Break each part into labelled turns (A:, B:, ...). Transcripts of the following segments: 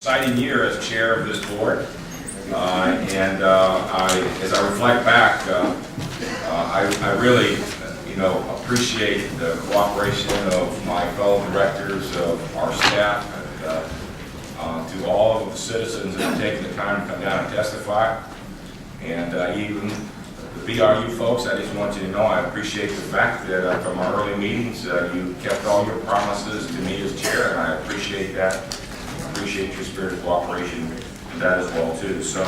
A: Exciting year as chair of this board, as I reflect back, I really, appreciate the cooperation of my fellow directors, of our staff, and to all of the citizens that have taken the time to come down and testify, and even the BRU folks. I just want you to know I appreciate the fact that from our early meetings, you kept all your promises to me as chair, and I appreciate that. Appreciate your spirit of cooperation and that as well too. So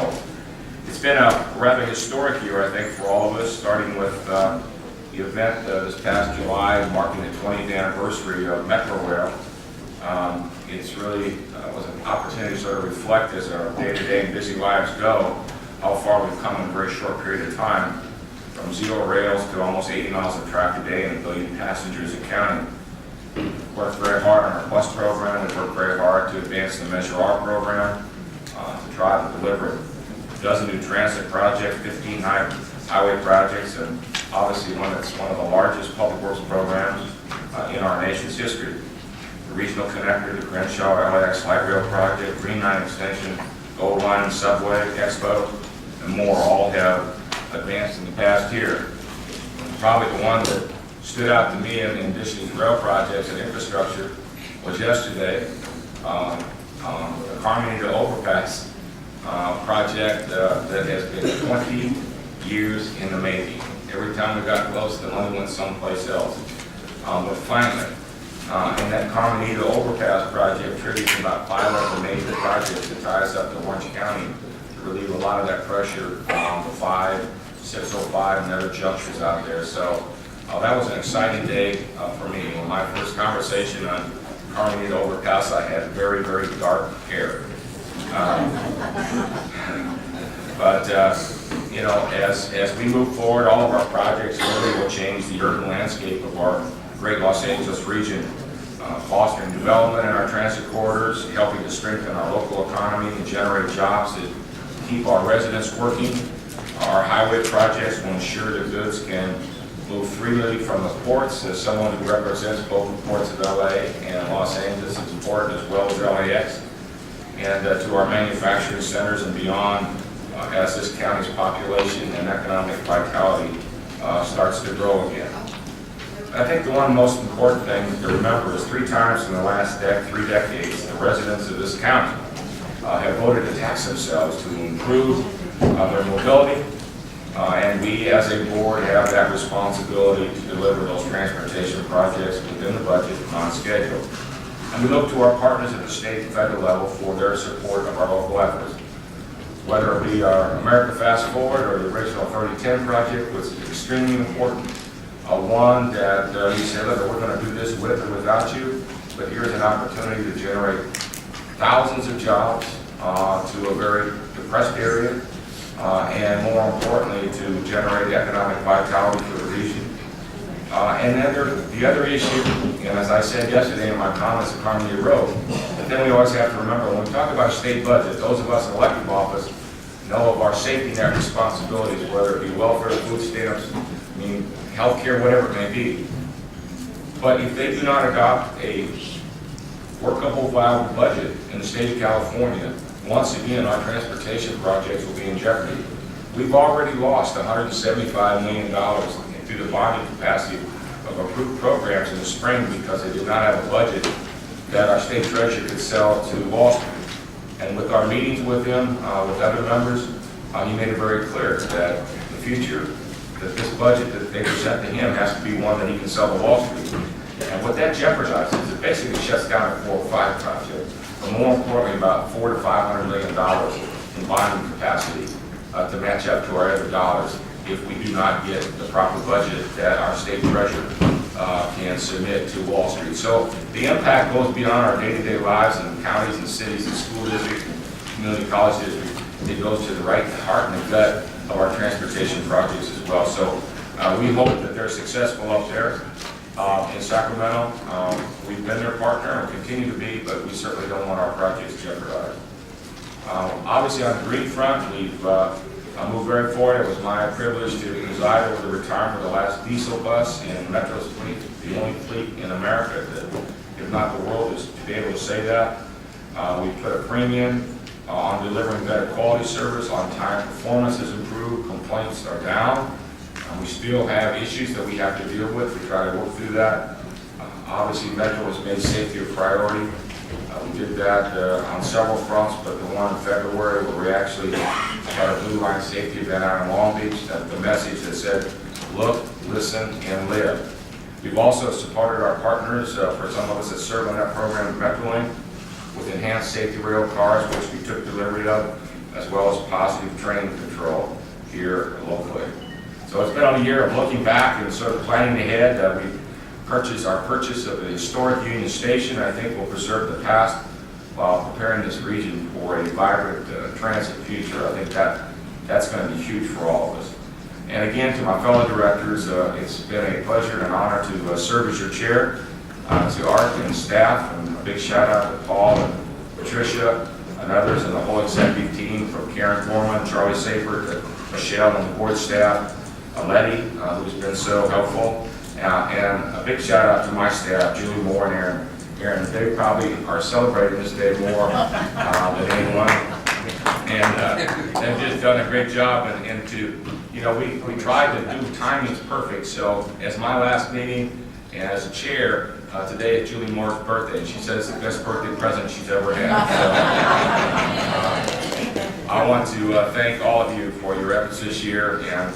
A: it's been a rather historic year, I think, for all of us, starting with the event this past July marking the 20th anniversary of Metro Rail. It's really was an opportunity to sort of reflect as our day-to-day and busy lives go, how far we've come in a very short period of time, from 0 rails to almost 80 miles of track a day and 1 billion passengers and counting. We've worked very hard on our bus program. We've worked very hard to advance the Measure R program, to try to deliver a dozen new transit projects, 15 highway projects, and obviously one that's one of the largest public works programs in our nation's history. The regional connector, the Crenshaw LAX light rail project, Green Line extension, Gold Line subway, Expo, and more all have advanced in the past year. Probably the one that stood out to me in addition to rail projects and infrastructure was yesterday, the Carmenita Overpass project that has been 20 years in the making. Every time we got close, the money went someplace else. But finally, and that Carmenita Overpass project tributes about 5 of the major projects that ties up to Orange County to relieve a lot of that pressure on the 605 and other junctions out there. So that was an exciting day for me. In my first conversation on Carmenita Overpass, I had very, very dark hair. As we move forward, all of our projects really will change the urban landscape of our great Los Angeles region, fostering development in our transit corridors, helping to strengthen our local economy and generate jobs that keep our residents working. Our highway projects will ensure that goods can move freely from the ports. As someone who represents both the ports of LA and Los Angeles, it's important, as well as LAX, and to our manufacturing centers and beyond, as this county's population and economic vitality starts to grow again. I think the one most important thing to remember is 3 times in the last 3 decades, the residents of this county have voted to tax themselves to improve their mobility. And we, as a board, have that responsibility to deliver those transportation projects within the budget on schedule. And we look to our partners at the state and federal level for their support of our local efforts. Whether it be our America Fast Forward or the original 3010 project, which is extremely important. One that we said, look, we're going to do this with or without you, but here's an opportunity to generate thousands of jobs to a very depressed area. And more importantly, to generate economic vitality for the region. And then the other issue, and as I said yesterday in my comments at Carmenita Road, but then we always have to remember, when we talk about state budget, those of us in elected office know of our safety net responsibilities, whether it be welfare, food stamps, health care, whatever it may be. But if they do not adopt a workable, viable budget in the state of California, once again, our transportation projects will be in jeopardy. We've already lost $175 million through the bonding capacity of approved programs in the spring because they did not have a budget that our state treasurer could sell to Wall Street. And with our meetings with him, with other members, he made it very clear that in the future, that this budget that they present to him has to be one that he can sell to Wall Street. And what that jeopardizes is it basically shuts down a 4 or 5 project. But more importantly, about $400 to $500 million in bonding capacity to match up to our other dollars if we do not get the proper budget that our state treasurer can submit to Wall Street. So the impact goes beyond our day-to-day lives in counties and cities and school districts and community college districts. It goes to the right heart and the gut of our transportation projects as well. So we hope that they're successful up there. In Sacramento, we've been their partner and continue to be, but we certainly don't want our projects jeopardized. Obviously, on the green front, we've moved very forward. It was my privilege to preside over the retirement of the last diesel bus in Metro's fleet, the only fleet in America that, if not the world, is to be able to say that. We put a premium on delivering better quality service. On-time performance has improved. Complaints are down. We still have issues that we have to deal with. We try to work through that. Obviously, Metro has made safety a priority. We did that on several fronts, but the one in February where we actually had a Blue Line safety event out in Long Beach, the message that said, look, listen, and live. We've also supported our partners, for some of us that serve on that program, MetroLink, with enhanced safety rail cars, which we took delivery of, as well as positive train control here locally. So it's been a year of looking back and sort of planning ahead. Our purchase of the historic Union Station, I think, will preserve the past while preparing this region for a vibrant transit future. I think that's going to be huge for all of us. And again, to my fellow directors, it's been a pleasure and an honor to serve as your chair. To Art and staff, and a big shout out to Paul and Patricia and others and the whole executive team, from Karen Foreman, Charlie Safer, to Michelle and the board staff, Letty, who's been so helpful, and a big shout out to my staff, Julie Moore and Aaron. Aaron, they probably are celebrating this day more than anyone, and they've just done a great job. And to, you know, we tried to do timing's perfect. So as my last meeting and as a chair, today is Julie Moore's birthday, and she says the best birthday present she's ever had. So, I want to thank all of you for your efforts this year, and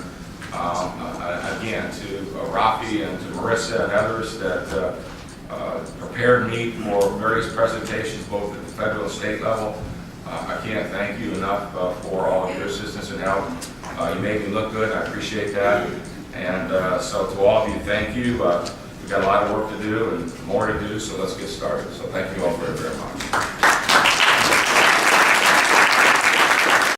A: again to Rafi and to Marissa and others that prepared me for various presentations both at the federal and state level. I can't thank you enough for all of your assistance and help. You made me look good, I appreciate that. And so to all of you, thank you. We've got a lot of work to do and more to do, so let's get started. So thank you all very, very much.